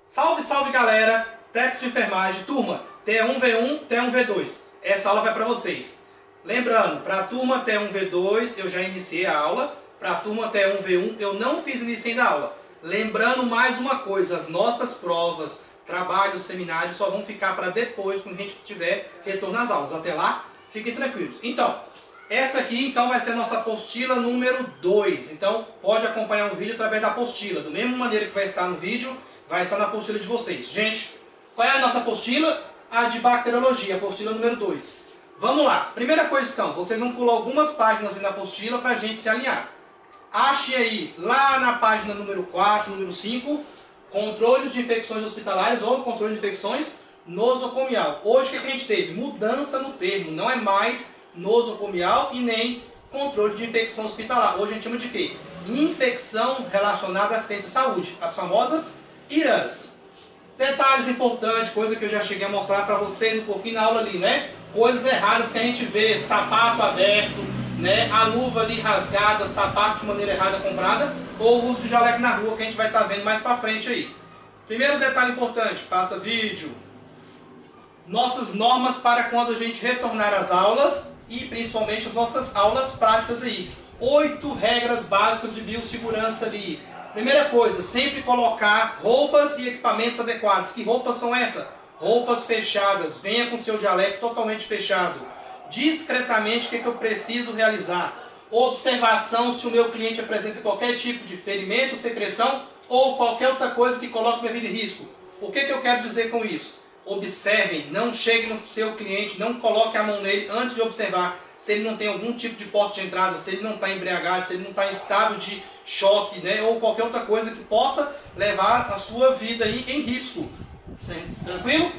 Salve, salve galera, técnico de enfermagem, turma, T1V1, T1V2, essa aula vai para vocês. Lembrando, para a turma T1V2 eu já iniciei a aula, para a turma T1V1 eu não fiz início ainda da aula. Lembrando mais uma coisa, as nossas provas, trabalhos, seminários só vão ficar para depois, quando a gente tiver retorno às aulas. Até lá, fiquem tranquilos. Então, essa aqui então vai ser a nossa apostila número 2. Então, pode acompanhar o vídeo através da apostila. Da mesma maneira que vai estar no vídeo, vai estar na apostila de vocês. Gente, qual é a nossa apostila? A de bacteriologia, apostila número 2. Vamos lá. Primeira coisa então, vocês vão pular algumas páginas na apostila para a gente se alinhar. Ache aí, lá na página número 4, número 5, controles de infecções hospitalares ou controle de infecções nosocomial. Hoje o que a gente teve? Mudança no termo, não é mais nosocomial e nem controle de infecção hospitalar. Hoje a gente chama de quê? Infecção relacionada à assistência à saúde, as famosas IRAs. Detalhes importantes, coisa que eu já cheguei a mostrar para vocês um pouquinho na aula ali, né? Coisas erradas que a gente vê, sapato aberto, né? A luva ali rasgada, sapato de maneira errada comprada, ou o uso de jaleco na rua, que a gente vai estar vendo mais para frente aí. Primeiro detalhe importante, passa vídeo. Nossas normas para quando a gente retornar às aulas e principalmente as nossas aulas práticas aí. 8 regras básicas de biossegurança ali. Primeira coisa, sempre colocar roupas e equipamentos adequados. Que roupas são essas? Roupas fechadas. Venha com seu jaleco totalmente fechado. Discretamente, o que eu preciso realizar? Observação se o meu cliente apresenta qualquer tipo de ferimento, secreção ou qualquer outra coisa que coloque minha vida em risco. O que eu quero dizer com isso? Observem, não chegue no seu cliente, não coloque a mão nele antes de observar se ele não tem algum tipo de porta de entrada, se ele não está embriagado, se ele não está em estado de choque, né, ou qualquer outra coisa que possa levar a sua vida aí em risco. Tranquilo?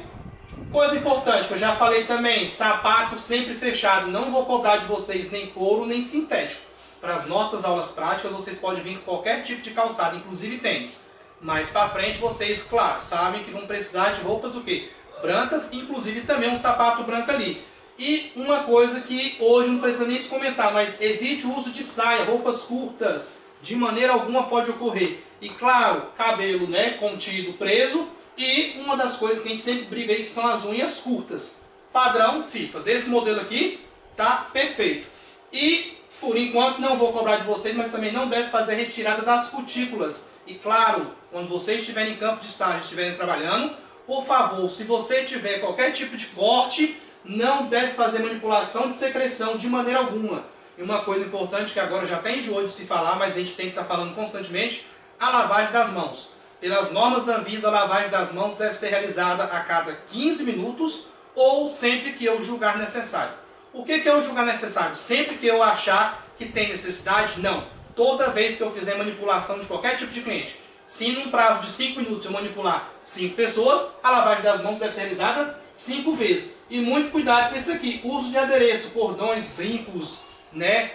Coisa importante que eu já falei também, sapato sempre fechado. Não vou cobrar de vocês nem couro nem sintético. Para as nossas aulas práticas vocês podem vir com qualquer tipo de calçado, inclusive tênis. Mais para frente vocês, claro, sabem que vão precisar de roupas o quê? Brancas, inclusive também um sapato branco ali. E uma coisa que hoje não precisa nem se comentar, mas evite o uso de saia, roupas curtas, de maneira alguma pode ocorrer. E claro, cabelo, né, contido, preso, e uma das coisas que a gente sempre briga aí que são as unhas curtas. Padrão FIFA, desse modelo aqui, tá perfeito. E por enquanto não vou cobrar de vocês, mas também não deve fazer retirada das cutículas. E claro, quando vocês estiverem em campo de estágio, estiverem trabalhando, por favor, se você tiver qualquer tipo de corte, não deve fazer manipulação de secreção de maneira alguma. E uma coisa importante que agora já até enjoou de se falar, mas a gente tem que estar falando constantemente, a lavagem das mãos. Pelas normas da Anvisa, a lavagem das mãos deve ser realizada a cada 15 minutos ou sempre que eu julgar necessário. O que é eu julgar necessário? Sempre que eu achar que tem necessidade? Não. Toda vez que eu fizer manipulação de qualquer tipo de cliente. Se num prazo de 5 minutos eu manipular 5 pessoas, a lavagem das mãos deve ser realizada 5 vezes. E muito cuidado com isso aqui. Uso de adereço, cordões, brincos, né?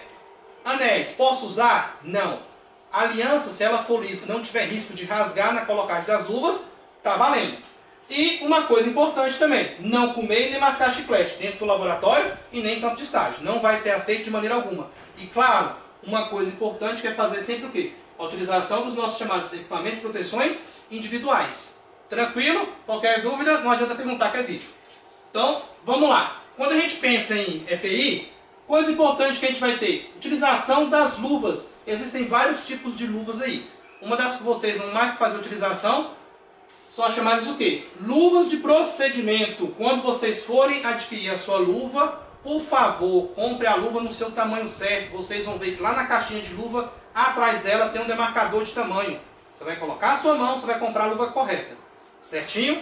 Anéis. Posso usar? Não. Aliança, se ela for lisa, não tiver risco de rasgar na colocagem das luvas, tá valendo. E uma coisa importante também, não comer nem mascar chiclete dentro do laboratório e nem em campo de estágio. Não vai ser aceito de maneira alguma. E claro, uma coisa importante que é fazer sempre o quê? A utilização dos nossos chamados equipamentos de proteções individuais. Tranquilo? Qualquer dúvida, não adianta perguntar que é vídeo. Então, vamos lá. Quando a gente pensa em EPI, coisa importante que a gente vai ter, utilização das luvas. Existem vários tipos de luvas aí. Uma das que vocês vão mais fazer utilização são as chamadas o quê? Luvas de procedimento. Quando vocês forem adquirir a sua luva, por favor, compre a luva no seu tamanho certo. Vocês vão ver que lá na caixinha de luva, atrás dela tem um demarcador de tamanho. Você vai colocar a sua mão, você vai comprar a luva correta. Certinho?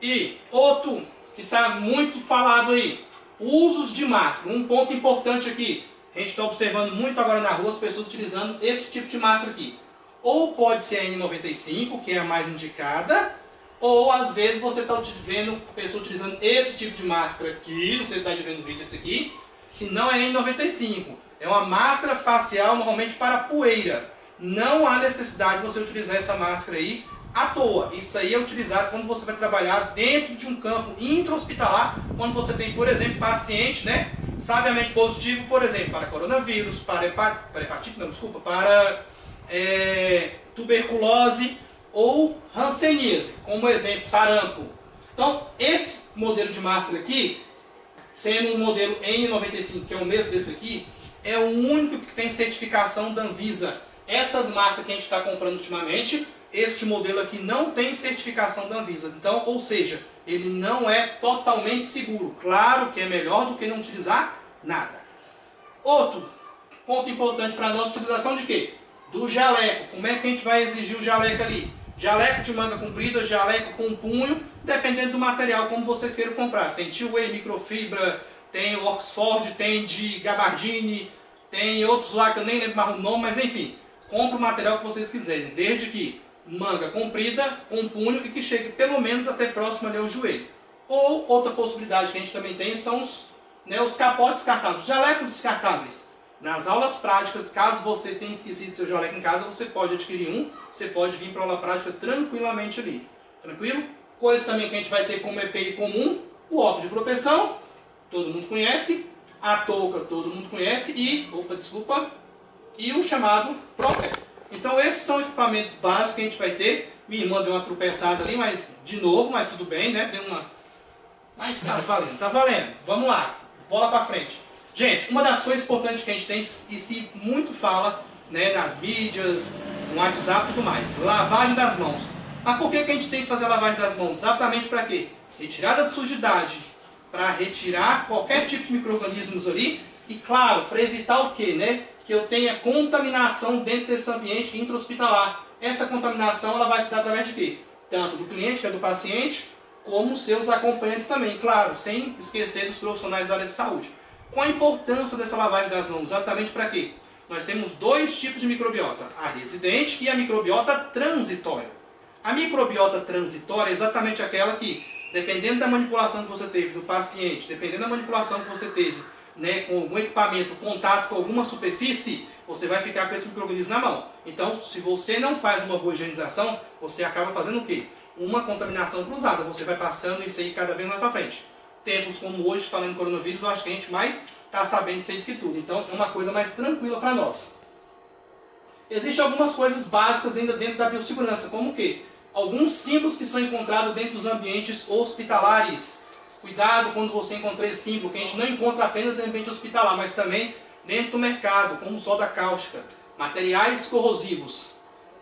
E outro que está muito falado aí, usos de máscara. Um ponto importante aqui, a gente está observando muito agora na rua as pessoas utilizando esse tipo de máscara aqui. Ou pode ser a N95, que é a mais indicada, ou às vezes você está vendo a pessoa utilizando esse tipo de máscara aqui, não sei se está vendo no vídeo esse aqui, que não é N95. É uma máscara facial normalmente para poeira. Não há necessidade de você utilizar essa máscara aí à toa. Isso aí é utilizado quando você vai trabalhar dentro de um campo intra-hospitalar, quando você tem, por exemplo, paciente, né, sabiamente positivo, por exemplo, para coronavírus, para tuberculose, ou hanseníase, como exemplo, sarampo. Então, esse modelo de máscara aqui, sendo um modelo N95, que é o mesmo desse aqui, é o único que tem certificação da Anvisa. Essas máscaras que a gente está comprando ultimamente, este modelo aqui não tem certificação da Anvisa. Então, ou seja, ele não é totalmente seguro. Claro que é melhor do que não utilizar nada. Outro ponto importante para nós, utilização de quê? Do jaleco. Como é que a gente vai exigir o jaleco ali? Jaleco de manga comprida, jaleco com punho, dependendo do material, como vocês queiram comprar. Tem T-Way, microfibra, tem o Oxford, tem de gabardine, tem outros lá que eu nem lembro mais o nome, mas enfim, compre o material que vocês quiserem, desde que manga comprida, com punho e que chegue pelo menos até próximo ali ao joelho. Ou outra possibilidade que a gente também tem são os capotes descartáveis, jalecos descartáveis. Nas aulas práticas, caso você tenha esquecido seu jaleco em casa, você pode adquirir um, você pode vir para a aula prática tranquilamente ali. Tranquilo? Coisas também que a gente vai ter como EPI comum, o óculos de proteção, todo mundo conhece, a touca, todo mundo conhece, e o chamado Protec. Então esses são equipamentos básicos que a gente vai ter. Minha irmã deu uma tropeçada ali, mas de novo, mas tudo bem, né? Deu uma... Mas tá valendo, tá valendo. Vamos lá, bola para frente. Gente, uma das coisas importantes que a gente tem, e se muito fala, né, nas mídias, no WhatsApp e tudo mais, lavagem das mãos. Mas por que a gente tem que fazer a lavagem das mãos? Exatamente para quê? Retirada de sujidade, para retirar qualquer tipo de micro-organismos ali, e claro, para evitar o quê, né? Que eu tenha contaminação dentro desse ambiente intra-hospitalar. Essa contaminação ela vai se dar através de quê? Tanto do cliente, que é do paciente, como seus acompanhantes também, claro, sem esquecer dos profissionais da área de saúde. Qual a importância dessa lavagem das mãos? Exatamente para quê? Nós temos dois tipos de microbiota, a residente e a microbiota transitória. A microbiota transitória é exatamente aquela que, dependendo da manipulação que você teve do paciente, dependendo da manipulação que você teve, né, com algum equipamento, contato com alguma superfície, você vai ficar com esse micro-organismo na mão. Então, se você não faz uma boa higienização, você acaba fazendo o quê? Uma contaminação cruzada. Você vai passando isso aí cada vez mais para frente. Tempos como hoje, falando em coronavírus, eu acho que a gente mais está sabendo disso aí do que tudo. Então, é uma coisa mais tranquila para nós. Existem algumas coisas básicas ainda dentro da biossegurança, como o quê? Alguns símbolos que são encontrados dentro dos ambientes hospitalares. Cuidado quando você encontrar esse símbolo, que a gente não encontra apenas no ambiente hospitalar, mas também dentro do mercado, como soda cáustica, materiais corrosivos.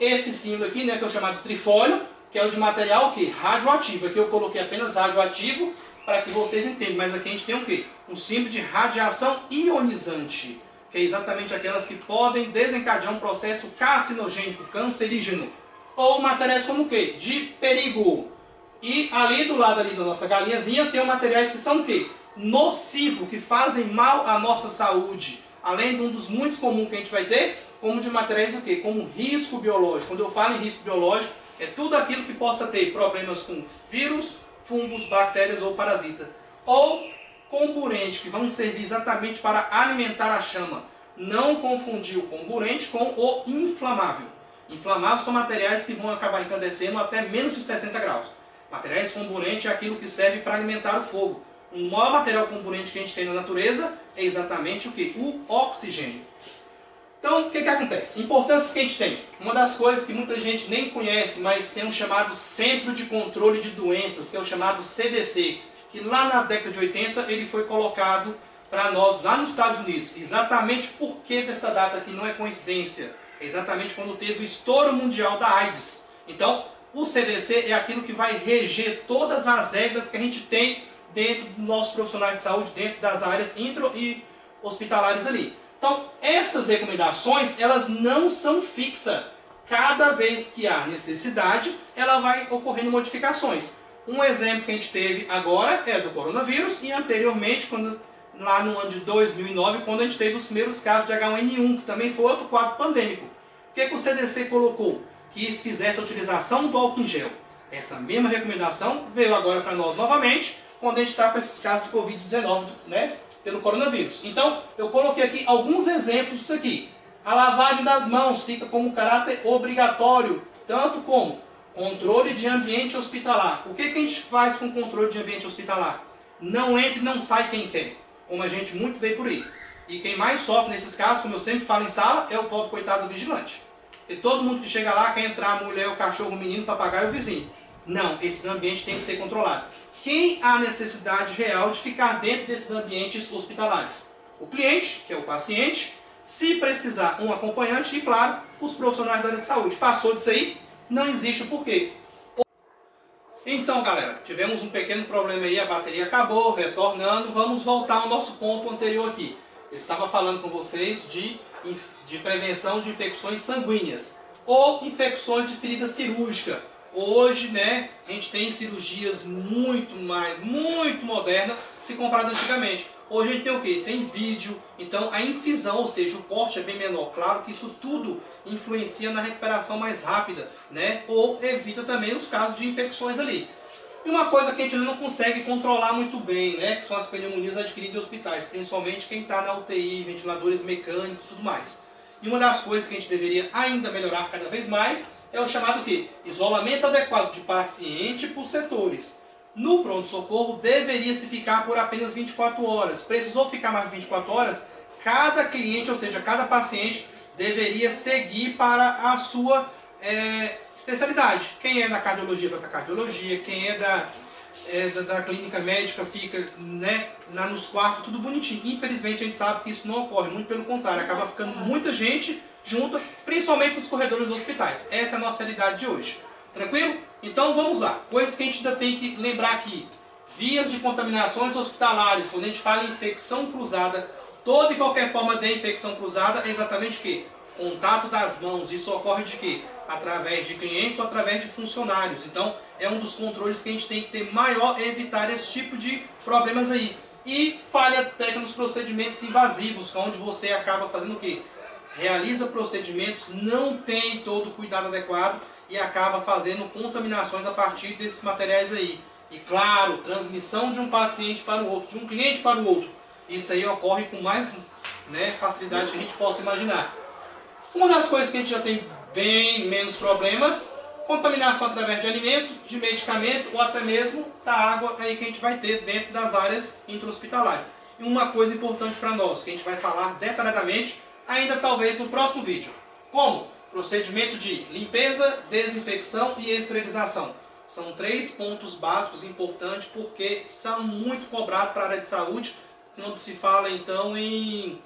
Esse símbolo aqui, né, que é o chamado trifólio, que é o de material o quê? Radioativo. Aqui eu coloquei apenas radioativo, para que vocês entendam, mas aqui a gente tem o quê? Um símbolo de radiação ionizante, que é exatamente aquelas que podem desencadear um processo carcinogênico, cancerígeno, ou materiais como o quê? De perigo. E ali do lado ali da nossa galinhazinha tem materiais que são o quê? Nocivo, que fazem mal à nossa saúde. Além de um dos muito comuns que a gente vai ter, como de materiais o quê? Como risco biológico. Quando eu falo em risco biológico, é tudo aquilo que possa ter problemas com vírus, fungos, bactérias ou parasitas. Ou comburente, que vão servir exatamente para alimentar a chama. Não confundir o comburente com o inflamável. Inflamáveis são materiais que vão acabar incandescendo até menos de 60 graus. Materiais comburentes é aquilo que serve para alimentar o fogo. O maior material comburente que a gente tem na natureza é exatamente o que? O oxigênio. Então, o que acontece? Importância que a gente tem. Uma das coisas que muita gente nem conhece, mas tem um chamado Centro de Controle de Doenças, que é o chamado CDC, que lá na década de 80 ele foi colocado para nós, lá nos Estados Unidos. Exatamente por que dessa data aqui não é coincidência. É exatamente quando teve o estouro mundial da AIDS. Então, o CDC é aquilo que vai reger todas as regras que a gente tem dentro dos nossos profissionais de saúde, dentro das áreas intro e hospitalares ali. Então, essas recomendações, elas não são fixas. Cada vez que há necessidade, ela vai ocorrendo modificações. Um exemplo que a gente teve agora é do coronavírus e anteriormente, lá no ano de 2009, quando a gente teve os primeiros casos de H1N1, que também foi outro quadro pandêmico. O que o CDC colocou? Que fizesse a utilização do álcool em gel. Essa mesma recomendação veio agora para nós novamente, quando a gente está com esses casos de Covid-19, né, pelo coronavírus. Então, eu coloquei aqui alguns exemplos disso aqui. A lavagem das mãos fica como caráter obrigatório, tanto como controle de ambiente hospitalar. O que a gente faz com controle de ambiente hospitalar? Não entra e não sai quem quer, como a gente muito vê por aí. E quem mais sofre nesses casos, como eu sempre falo em sala, é o pobre coitado do vigilante. E todo mundo que chega lá quer entrar, a mulher, o cachorro, o menino, o papagaio e o vizinho. Não, esses ambientes têm que ser controlados. Quem há necessidade real de ficar dentro desses ambientes hospitalares? O cliente, que é o paciente, se precisar um acompanhante e, claro, os profissionais da área de saúde. Passou disso aí, não existe o porquê. Então, galera, tivemos um pequeno problema aí, a bateria acabou, retornando. Vamos voltar ao nosso ponto anterior aqui. Eu estava falando com vocês de prevenção de infecções sanguíneas ou infecções de ferida cirúrgica. Hoje, né, a gente tem cirurgias muito modernas se comparado antigamente. Hoje a gente tem o quê? Tem vídeo, então a incisão, ou seja, o corte é bem menor. Claro que isso tudo influencia na recuperação mais rápida, né? Ou evita também os casos de infecções ali. E uma coisa que a gente ainda não consegue controlar muito bem, né? Que são as pneumonias adquiridas em hospitais, principalmente quem está na UTI, ventiladores mecânicos e tudo mais. E uma das coisas que a gente deveria ainda melhorar cada vez mais é o chamado quê? Isolamento adequado de paciente por setores. No pronto-socorro deveria se ficar por apenas 24 horas. Precisou ficar mais de 24 horas? Cada cliente, ou seja, cada paciente deveria seguir para a sua especialidade. Quem é da cardiologia vai para a cardiologia, quem é da clínica médica fica, né, nos quartos, tudo bonitinho. Infelizmente a gente sabe que isso não ocorre, muito pelo contrário, acaba ficando muita gente junto, principalmente nos corredores dos hospitais. Essa é a nossa realidade de hoje. Tranquilo? Então vamos lá. Coisas que a gente ainda tem que lembrar aqui. Vias de contaminações hospitalares. Quando a gente fala em infecção cruzada, toda e qualquer forma de infecção cruzada é exatamente o quê? Contato das mãos. Isso ocorre de quê? Através de clientes ou através de funcionários. Então é um dos controles que a gente tem que ter maior, é evitar esse tipo de problemas aí. E falha técnica nos procedimentos invasivos, onde você acaba fazendo o quê? Realiza procedimentos, não tem todo o cuidado adequado e acaba fazendo contaminações a partir desses materiais aí. E claro, transmissão de um paciente para o outro, de um cliente para o outro. Isso aí ocorre com mais, né, facilidade que a gente possa imaginar. Uma das coisas que a gente já tem bem menos problemas, contaminação através de alimento, de medicamento ou até mesmo da água aí que a gente vai ter dentro das áreas intra-hospitalares. E uma coisa importante para nós, que a gente vai falar detalhadamente ainda talvez no próximo vídeo. Como? Procedimento de limpeza, desinfecção e esterilização. São 3 pontos básicos importantes porque são muito cobrados para a área de saúde, quando se fala então em,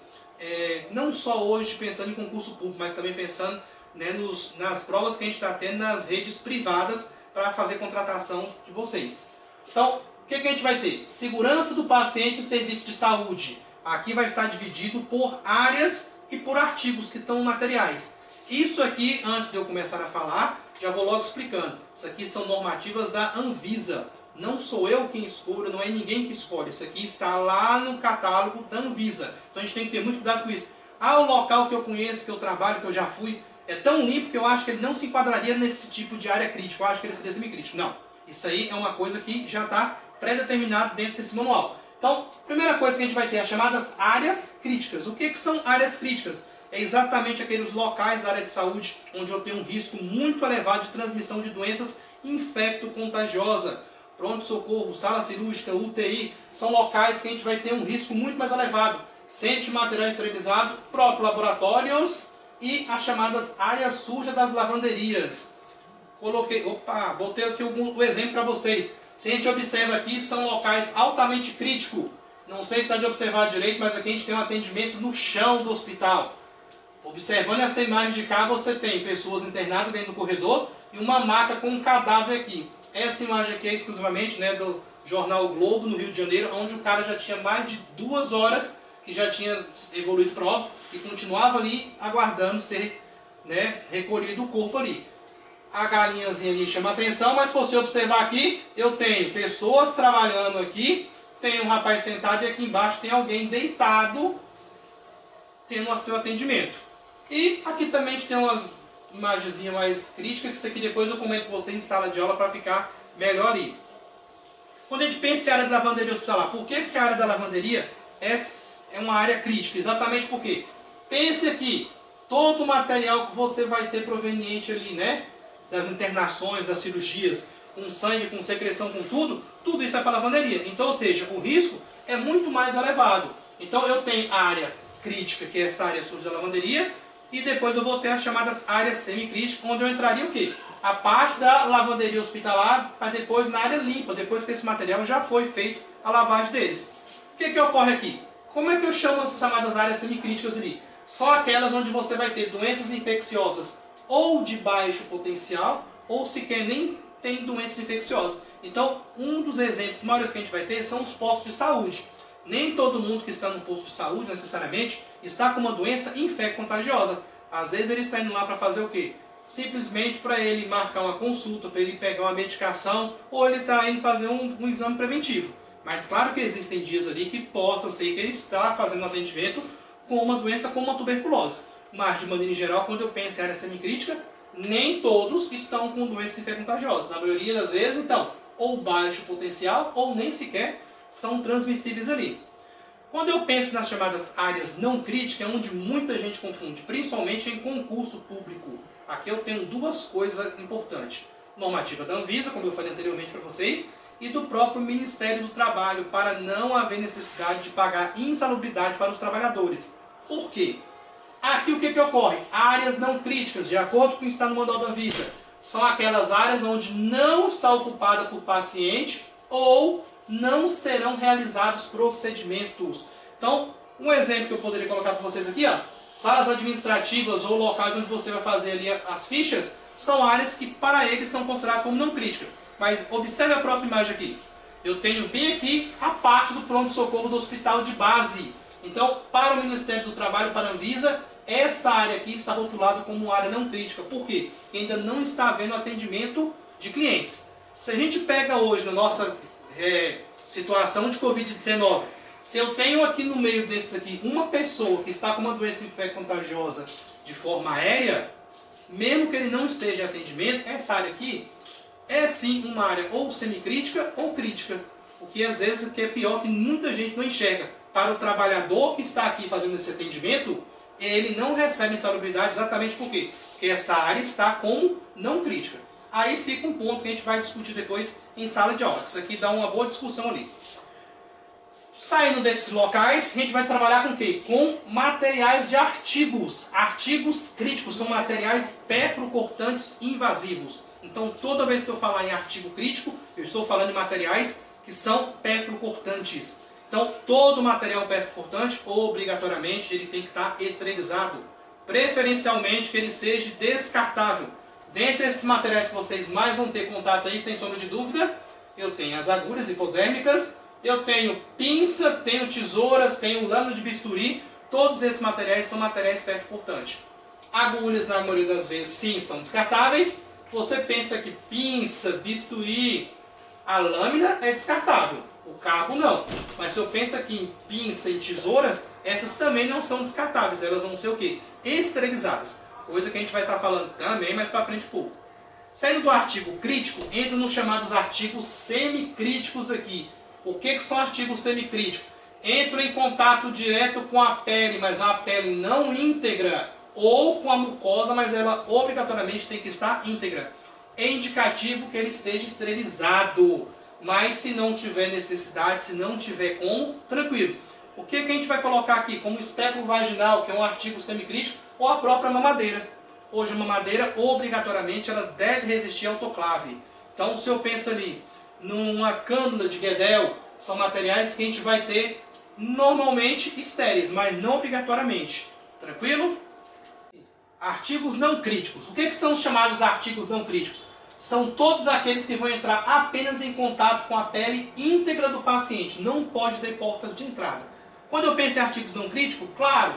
não só hoje pensando em concurso público, mas também pensando, né, nas provas que a gente está tendo nas redes privadas para fazer contratação de vocês. Então, o que a gente vai ter? Segurança do paciente e serviço de saúde. Aqui vai estar dividido por áreas e por artigos que estão materiais. Isso aqui, antes de eu começar a falar, já vou logo explicando. Isso aqui são normativas da Anvisa. Não sou eu quem escolho, não é ninguém que escolhe. Isso aqui está lá no catálogo da Anvisa. Então a gente tem que ter muito cuidado com isso. O local que eu conheço, que eu trabalho, que eu já fui, é tão limpo que eu acho que ele não se enquadraria nesse tipo de área crítica. Eu acho que ele seria semicrítico. Não. Isso aí é uma coisa que já está pré-determinado dentro desse manual. Então, primeira coisa que a gente vai ter as chamadas áreas críticas. O que são áreas críticas? É exatamente aqueles locais da área de saúde onde eu tenho um risco muito elevado de transmissão de doenças infecto-contagiosas. Pronto-socorro, sala cirúrgica, UTI, são locais que a gente vai ter um risco muito mais elevado. Centro de material esterilizado, próprios laboratórios e as chamadas áreas sujas das lavanderias. Botei aqui o exemplo para vocês. Se a gente observa aqui, são locais altamente críticos. Não sei se está de observar direito, mas aqui a gente tem um atendimento no chão do hospital. Observando essa imagem de cá, você tem pessoas internadas dentro do corredor e uma maca com um cadáver aqui. Essa imagem aqui é exclusivamente, né, do jornal o Globo, no Rio de Janeiro, onde o cara já tinha mais de 2 horas que já tinha evoluído para óbito e continuava ali aguardando ser, né, recolhido o corpo ali. A galinhazinha ali chama atenção, mas se você observar aqui, eu tenho pessoas trabalhando aqui, tem um rapaz sentado e aqui embaixo tem alguém deitado tendo o seu atendimento. E aqui também a gente tem uma imagenzinha mais crítica, que isso aqui depois eu comento com vocês em sala de aula para ficar melhor ali. Quando a gente pensa em área de lavanderia hospitalar, por que a área da lavanderia é uma área crítica? Exatamente porque, pense aqui, todo o material que você vai ter proveniente ali, né, das internações, das cirurgias, com sangue, com secreção, com tudo isso é para a lavanderia. Então, ou seja, o risco é muito mais elevado. Então eu tenho a área crítica, que é essa área suja da lavanderia, E depois eu vou ter as chamadas áreas semicríticas, onde eu entraria o quê? A parte da lavanderia hospitalar, mas depois na área limpa, depois que esse material já foi feito a lavagem deles. O que ocorre aqui? Como é que eu chamo as chamadas áreas semicríticas ali? São aquelas onde você vai ter doenças infecciosas ou de baixo potencial, ou sequer nem tem doenças infecciosas. Então, um dos exemplos maiores que a gente vai ter são os postos de saúde. Nem todo mundo que está no posto de saúde, necessariamente, está com uma doença infecto-contagiosa. Às vezes ele está indo lá para fazer o quê? Simplesmente para ele marcar uma consulta, para ele pegar uma medicação, ou ele está indo fazer um exame preventivo. Mas claro que existem dias ali que possa ser que ele está fazendo um atendimento com uma doença como a tuberculose. Mas de maneira geral, quando eu penso em área semicrítica, nem todos estão com doença infecto-contagiosa. Na maioria das vezes, então, ou baixo potencial, ou nem sequer são transmissíveis ali. Quando eu penso nas chamadas áreas não críticas, é onde muita gente confunde, principalmente em concurso público. Aqui eu tenho duas coisas importantes. Normativa da Anvisa, como eu falei anteriormente para vocês, e do próprio Ministério do Trabalho, para não haver necessidade de pagar insalubridade para os trabalhadores. Por quê? Aqui o que ocorre? Áreas não críticas, de acordo com o que está no manual da Anvisa, são aquelas áreas onde não está ocupada por paciente ou não serão realizados procedimentos. Então, um exemplo que eu poderia colocar para vocês aqui, ó, salas administrativas ou locais onde você vai fazer ali as fichas, são áreas que para eles são consideradas como não críticas. Mas observe a próxima imagem aqui. Eu tenho bem aqui a parte do pronto-socorro do hospital de base. Então, para o Ministério do Trabalho, para a Anvisa, essa área aqui está rotulada como área não crítica. Por quê? Porque ainda não está havendo atendimento de clientes. Se a gente pega hoje na nossa situação de Covid-19, se eu tenho aqui no meio desses aqui uma pessoa que está com uma doença infecto-contagiosa de forma aérea, mesmo que ele não esteja em atendimento, essa área aqui é sim uma área ou semicrítica ou crítica. O que às vezes é pior, que muita gente não enxerga. Para o trabalhador que está aqui fazendo esse atendimento, ele não recebe insalubridade exatamente por quê? Porque essa área está como não crítica. Aí fica um ponto que a gente vai discutir depois em sala de aula. Isso aqui dá uma boa discussão ali. Saindo desses locais, a gente vai trabalhar com o quê? Com materiais de artigos. Artigos críticos são materiais perfluorocortantes invasivos. Então, toda vez que eu falar em artigo crítico, eu estou falando de materiais que são perfluorocortantes. Então, todo material perfluorocortante, obrigatoriamente, ele tem que estar esterilizado. Preferencialmente que ele seja descartável. Dentre esses materiais que vocês mais vão ter contato aí, sem sombra de dúvida, eu tenho as agulhas hipodérmicas, eu tenho pinça, tenho tesouras, tenho lâmina de bisturi. Todos esses materiais são materiais perfluorocortantes. Agulhas, na maioria das vezes, sim, são descartáveis. Você pensa que pinça, bisturi, a lâmina é descartável. O cabo não. Mas se eu penso aqui em pinça e tesouras, essas também não são descartáveis. Elas vão ser o quê? Esterilizadas. Coisa que a gente vai estar falando também mais para frente um pouco. Saindo do artigo crítico, entra nos chamados artigos semicríticos aqui. O que são artigos semicríticos? Entram em contato direto com a pele, mas a pele não íntegra, ou com a mucosa, mas ela obrigatoriamente tem que estar íntegra. É indicativo que ele esteja esterilizado, mas se não tiver necessidade, se não tiver como, tranquilo. O que a gente vai colocar aqui como espéculo vaginal, que é um artigo semicrítico, ou a própria mamadeira. Hoje a mamadeira, obrigatoriamente, ela deve resistir ao autoclave. Então, se eu penso ali numa cânula de Guedel, são materiais que a gente vai ter normalmente estéreis, mas não obrigatoriamente. Tranquilo? Artigos não críticos. O que são os chamados artigos não críticos? São todos aqueles que vão entrar apenas em contato com a pele íntegra do paciente. Não pode ter portas de entrada. Quando eu penso em artigos não críticos, claro,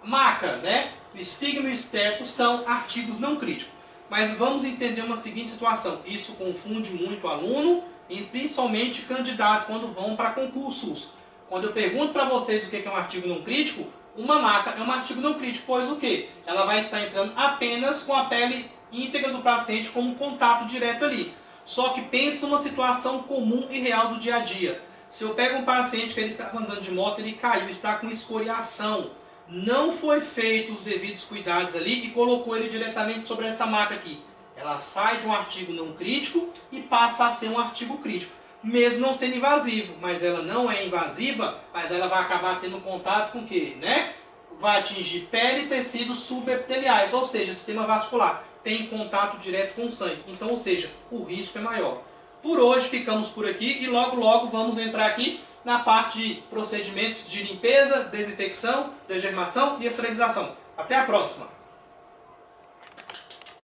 maca, né? O esfígma e o esteto são artigos não críticos. Mas vamos entender uma seguinte situação. Isso confunde muito o aluno e principalmente candidato quando vão para concursos. Quando eu pergunto para vocês o que é um artigo não crítico, uma maca é um artigo não crítico, pois o quê? Ela vai estar entrando apenas com a pele íntegra do paciente como contato direto ali. Só que pense numa situação comum e real do dia a dia. Se eu pego um paciente que ele estava andando de moto, ele caiu, está com escoriação, não foi feito os devidos cuidados ali e colocou ele diretamente sobre essa maca aqui. Ela sai de um artigo não crítico e passa a ser um artigo crítico, mesmo não sendo invasivo. Mas ela não é invasiva, mas ela vai acabar tendo contato com o quê? Né? vai atingir pele e tecidos subepiteliais, ou seja, sistema vascular. Tem contato direto com o sangue, então, ou seja, o risco é maior. Por hoje ficamos por aqui e logo logo vamos entrar aqui na parte de procedimentos de limpeza, desinfecção, degermação e esterilização. Até a próxima!